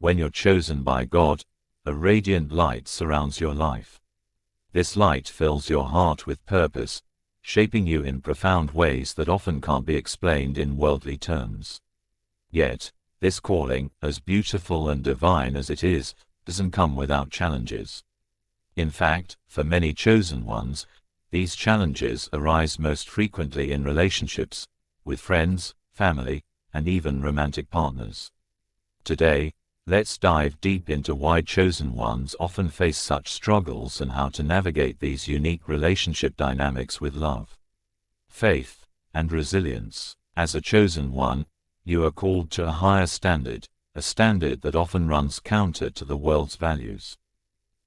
When you're chosen by God, a radiant light surrounds your life. This light fills your heart with purpose, shaping you in profound ways that often can't be explained in worldly terms. Yet, this calling, as beautiful and divine as it is, doesn't come without challenges. In fact, for many chosen ones, these challenges arise most frequently in relationships, with friends, family, and even romantic partners. Today, let's dive deep into why chosen ones often face such struggles and how to navigate these unique relationship dynamics with love, faith, and resilience. As a chosen one, you are called to a higher standard, a standard that often runs counter to the world's values.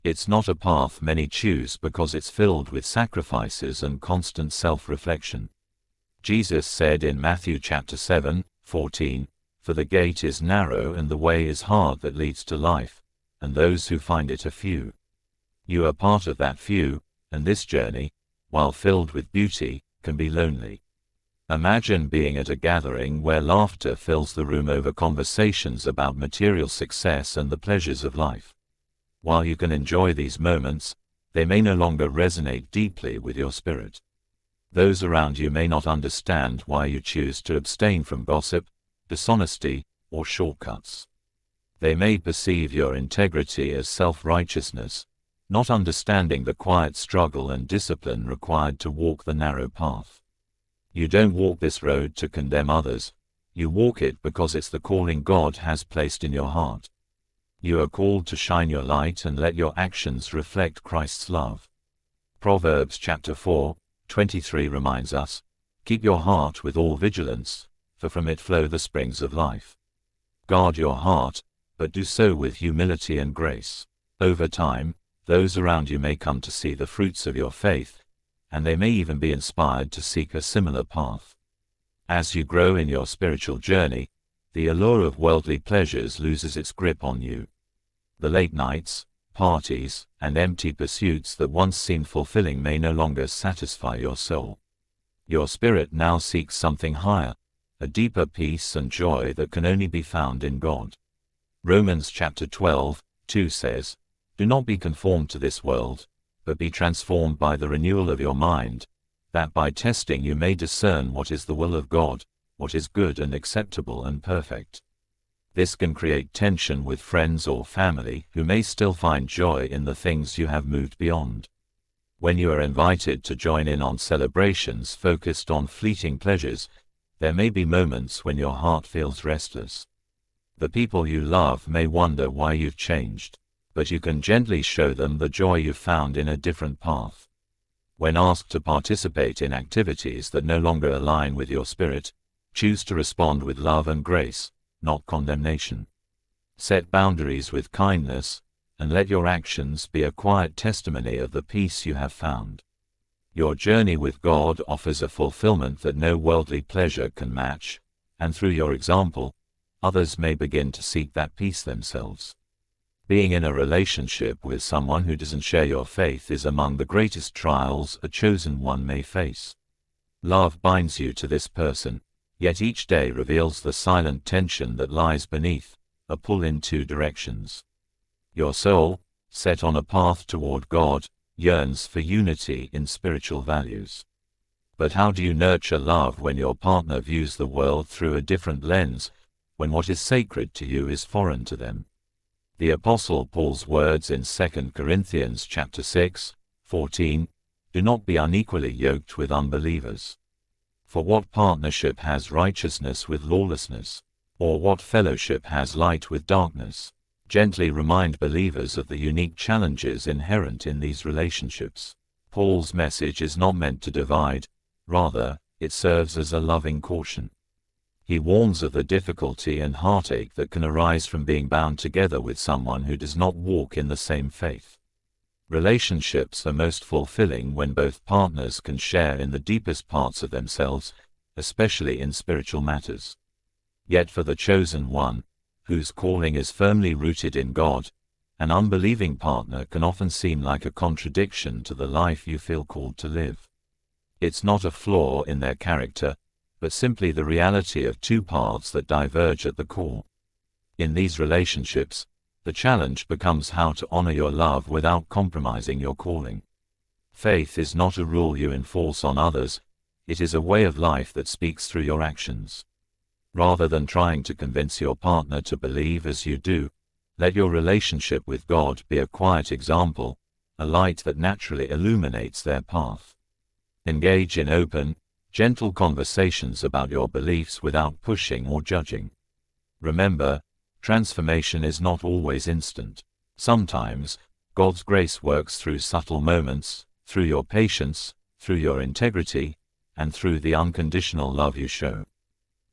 It's not a path many choose because it's filled with sacrifices and constant self-reflection. Jesus said in Matthew chapter 7:14, "For the gate is narrow and the way is hard that leads to life, and those who find it are few." You are part of that few, and this journey, while filled with beauty, can be lonely. Imagine being at a gathering where laughter fills the room over conversations about material success and the pleasures of life. While you can enjoy these moments, they may no longer resonate deeply with your spirit. Those around you may not understand why you choose to abstain from gossip, dishonesty, or shortcuts. They may perceive your integrity as self-righteousness, not understanding the quiet struggle and discipline required to walk the narrow path. You don't walk this road to condemn others, you walk it because it's the calling God has placed in your heart. You are called to shine your light and let your actions reflect Christ's love. Proverbs chapter 4:23 reminds us, "Keep your heart with all vigilance, for from it flow the springs of life." Guard your heart, but do so with humility and grace. Over time, those around you may come to see the fruits of your faith, and they may even be inspired to seek a similar path. As you grow in your spiritual journey, the allure of worldly pleasures loses its grip on you. The late nights, parties, and empty pursuits that once seemed fulfilling may no longer satisfy your soul. Your spirit now seeks something higher, a deeper peace and joy that can only be found in God. Romans chapter 12:2 says, "Do not be conformed to this world, but be transformed by the renewal of your mind, that by testing you may discern what is the will of God, what is good and acceptable and perfect." This can create tension with friends or family who may still find joy in the things you have moved beyond. When you are invited to join in on celebrations focused on fleeting pleasures, there may be moments when your heart feels restless. The people you love may wonder why you've changed, but you can gently show them the joy you've found in a different path. When asked to participate in activities that no longer align with your spirit, choose to respond with love and grace, not condemnation. Set boundaries with kindness, and let your actions be a quiet testimony of the peace you have found. Your journey with God offers a fulfillment that no worldly pleasure can match, and through your example, others may begin to seek that peace themselves. Being in a relationship with someone who doesn't share your faith is among the greatest trials a chosen one may face. Love binds you to this person, yet each day reveals the silent tension that lies beneath, a pull in two directions. Your soul, set on a path toward God, yearns for unity in spiritual values. But how do you nurture love when your partner views the world through a different lens, when what is sacred to you is foreign to them? The Apostle Paul's words in 2 Corinthians chapter 6:14, "Do not be unequally yoked with unbelievers. For what partnership has righteousness with lawlessness? Or what fellowship has light with darkness?" Gently remind believers of the unique challenges inherent in these relationships. Paul's message is not meant to divide, rather, it serves as a loving caution. He warns of the difficulty and heartache that can arise from being bound together with someone who does not walk in the same faith. Relationships are most fulfilling when both partners can share in the deepest parts of themselves, especially in spiritual matters. Yet for the chosen one, whose calling is firmly rooted in God, an unbelieving partner can often seem like a contradiction to the life you feel called to live. It's not a flaw in their character, but simply the reality of two paths that diverge at the core. In these relationships, the challenge becomes how to honor your love without compromising your calling. Faith is not a rule you enforce on others, it is a way of life that speaks through your actions. Rather than trying to convince your partner to believe as you do, let your relationship with God be a quiet example, a light that naturally illuminates their path. Engage in open, gentle conversations about your beliefs without pushing or judging. Remember, transformation is not always instant. Sometimes, God's grace works through subtle moments, through your patience, through your integrity, and through the unconditional love you show.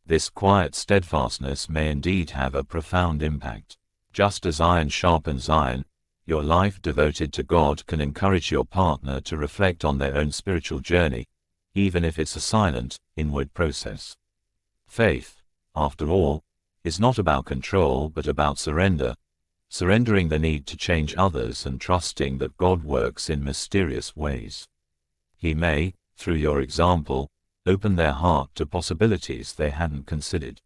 This quiet steadfastness may indeed have a profound impact. Just as iron sharpens iron, your life devoted to God can encourage your partner to reflect on their own spiritual journey, even if it's a silent, inward process. Faith, after all, is not about control but about surrender, surrendering the need to change others and trusting that God works in mysterious ways. He may, through your example, open their heart to possibilities they hadn't considered.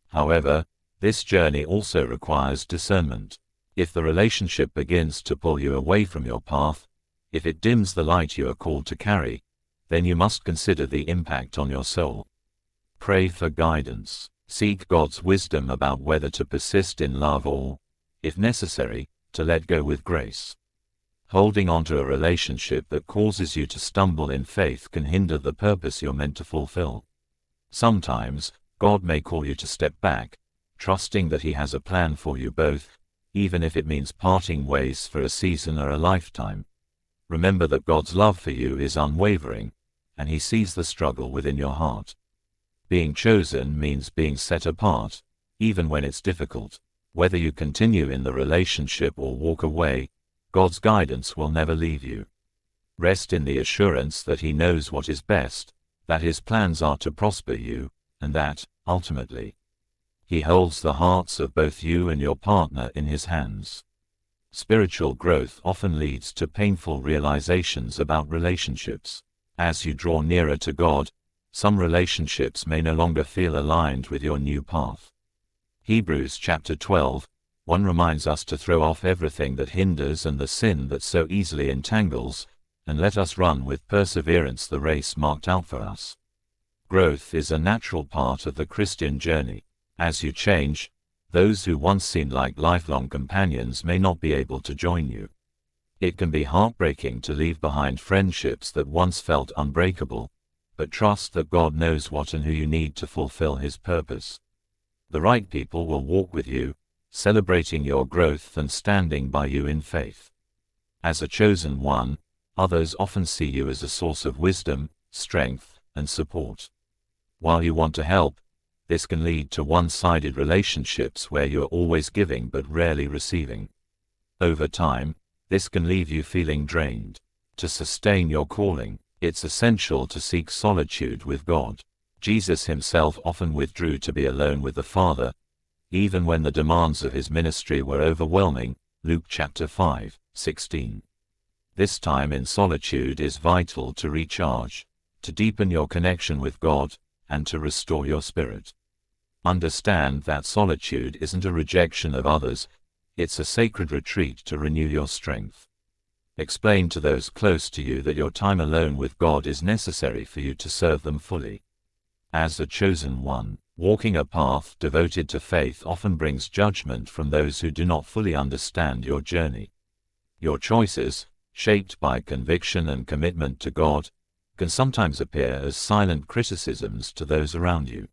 However, this journey also requires discernment. If the relationship begins to pull you away from your path, if it dims the light you are called to carry, then you must consider the impact on your soul. Pray for guidance. Seek God's wisdom about whether to persist in love or, if necessary, to let go with grace. Holding on to a relationship that causes you to stumble in faith can hinder the purpose you're meant to fulfill. Sometimes, God may call you to step back, trusting that He has a plan for you both, even if it means parting ways for a season or a lifetime. Remember that God's love for you is unwavering, and He sees the struggle within your heart. Being chosen means being set apart, even when it's difficult. Whether you continue in the relationship or walk away, God's guidance will never leave you. Rest in the assurance that He knows what is best, that His plans are to prosper you, and that, ultimately, He holds the hearts of both you and your partner in His hands. Spiritual growth often leads to painful realizations about relationships. As you draw nearer to God, some relationships may no longer feel aligned with your new path. Hebrews chapter 12:1 reminds us to throw off everything that hinders and the sin that so easily entangles, and let us run with perseverance the race marked out for us. Growth is a natural part of the Christian journey. As you change, those who once seemed like lifelong companions may not be able to join you. It can be heartbreaking to leave behind friendships that once felt unbreakable, but trust that God knows what and who you need to fulfill His purpose. The right people will walk with you, celebrating your growth and standing by you in faith. As a chosen one, others often see you as a source of wisdom, strength, and support. While you want to help, this can lead to one-sided relationships where you are always giving but rarely receiving. Over time, this can leave you feeling drained. To sustain your calling, it's essential to seek solitude with God. Jesus Himself often withdrew to be alone with the Father, even when the demands of His ministry were overwhelming. Luke chapter 5:16. This time in solitude is vital to recharge, to deepen your connection with God, and to restore your spirit. Understand that solitude isn't a rejection of others, it's a sacred retreat to renew your strength. Explain to those close to you that your time alone with God is necessary for you to serve them fully. As a chosen one, walking a path devoted to faith often brings judgment from those who do not fully understand your journey. Your choices, shaped by conviction and commitment to God, can sometimes appear as silent criticisms to those around you.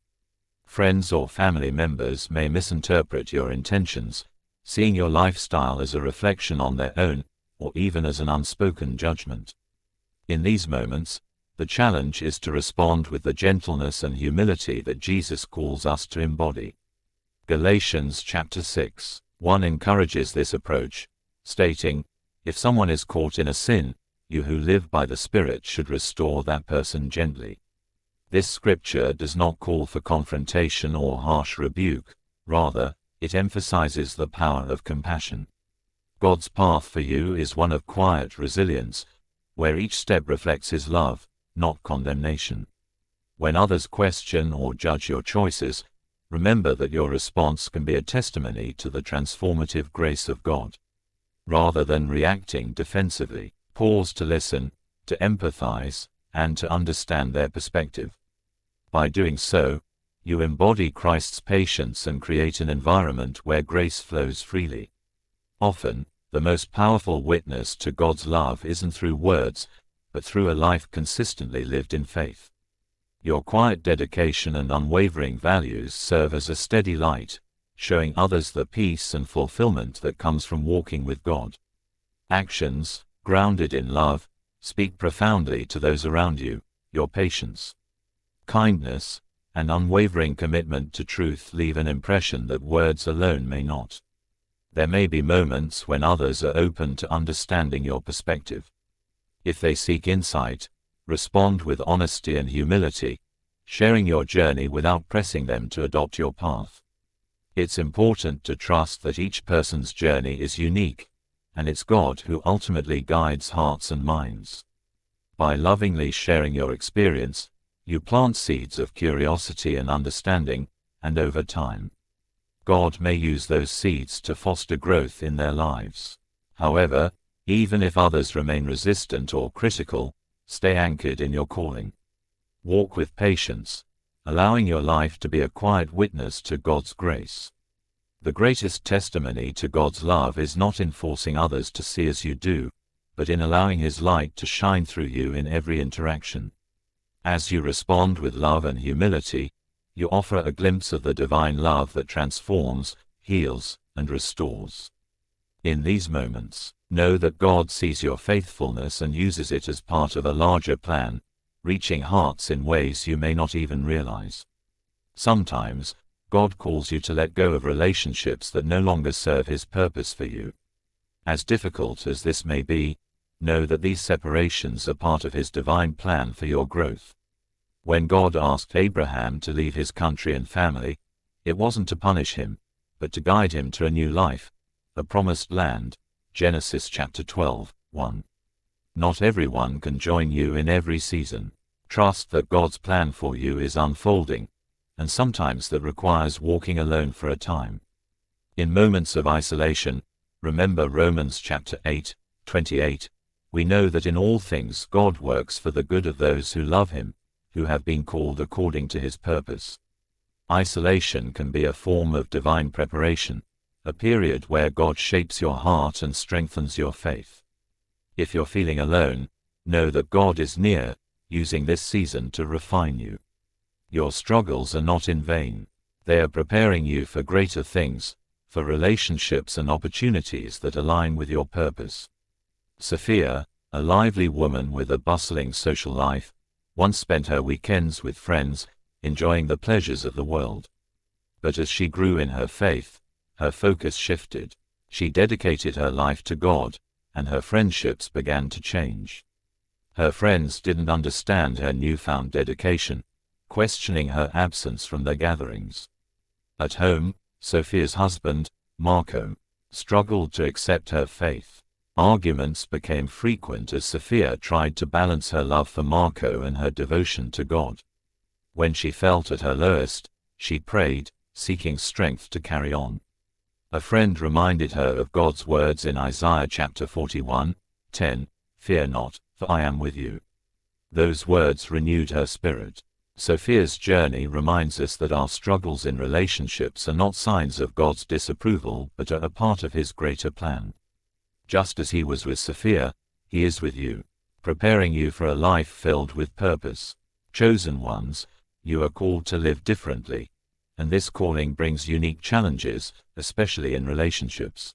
Friends or family members may misinterpret your intentions, seeing your lifestyle as a reflection on their own, or even as an unspoken judgment. In these moments, the challenge is to respond with the gentleness and humility that Jesus calls us to embody. Galatians chapter 6:1 encourages this approach, stating, "If someone is caught in a sin, you who live by the Spirit should restore that person gently." This scripture does not call for confrontation or harsh rebuke, rather, it emphasizes the power of compassion. God's path for you is one of quiet resilience, where each step reflects His love, not condemnation. When others question or judge your choices, remember that your response can be a testimony to the transformative grace of God. Rather than reacting defensively, pause to listen, to empathize, and to understand their perspective. By doing so, you embody Christ's patience and create an environment where grace flows freely. Often, the most powerful witness to God's love isn't through words, but through a life consistently lived in faith. Your quiet dedication and unwavering values serve as a steady light, showing others the peace and fulfillment that comes from walking with God. Actions, grounded in love, speak profoundly to those around you. Your patience, kindness, and unwavering commitment to truth leave an impression that words alone may not. There may be moments when others are open to understanding your perspective. If they seek insight, respond with honesty and humility, sharing your journey without pressing them to adopt your path. It's important to trust that each person's journey is unique, and it's God who ultimately guides hearts and minds. By lovingly sharing your experience, you plant seeds of curiosity and understanding, and over time, God may use those seeds to foster growth in their lives. However, even if others remain resistant or critical, stay anchored in your calling. Walk with patience, allowing your life to be a quiet witness to God's grace. The greatest testimony to God's love is not in forcing others to see as you do, but in allowing His light to shine through you in every interaction. As you respond with love and humility, you offer a glimpse of the divine love that transforms, heals, and restores. In these moments, know that God sees your faithfulness and uses it as part of a larger plan, reaching hearts in ways you may not even realize. Sometimes, God calls you to let go of relationships that no longer serve His purpose for you. As difficult as this may be, know that these separations are part of His divine plan for your growth. When God asked Abraham to leave his country and family, it wasn't to punish him, but to guide him to a new life, the promised land. Genesis chapter 12, 1. Not everyone can join you in every season. Trust that God's plan for you is unfolding, and sometimes that requires walking alone for a time. In moments of isolation, remember Romans chapter 8, 28. We know that in all things God works for the good of those who love Him, who have been called according to His purpose. Isolation can be a form of divine preparation, a period where God shapes your heart and strengthens your faith. If you're feeling alone, know that God is near, using this season to refine you. Your struggles are not in vain. They are preparing you for greater things, for relationships and opportunities that align with your purpose. Sophia, a lively woman with a bustling social life, once spent her weekends with friends, enjoying the pleasures of the world. But as she grew in her faith, her focus shifted. She dedicated her life to God, and her friendships began to change. Her friends didn't understand her newfound dedication, questioning her absence from their gatherings. At home, Sophia's husband, Marco, struggled to accept her faith. Arguments became frequent as Sophia tried to balance her love for Marco and her devotion to God. When she felt at her lowest, she prayed, seeking strength to carry on. A friend reminded her of God's words in Isaiah chapter 41:10, "Fear not, for I am with you." Those words renewed her spirit. Sophia's journey reminds us that our struggles in relationships are not signs of God's disapproval but are a part of His greater plan. Just as He was with Sophia, He is with you, preparing you for a life filled with purpose. Chosen ones, you are called to live differently, and this calling brings unique challenges, especially in relationships.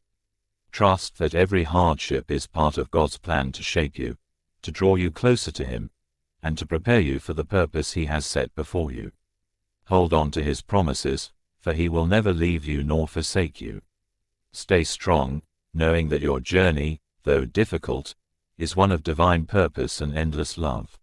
Trust that every hardship is part of God's plan to shape you, to draw you closer to Him, and to prepare you for the purpose He has set before you. Hold on to His promises, for He will never leave you nor forsake you. Stay strong, knowing that your journey, though difficult, is one of divine purpose and endless love.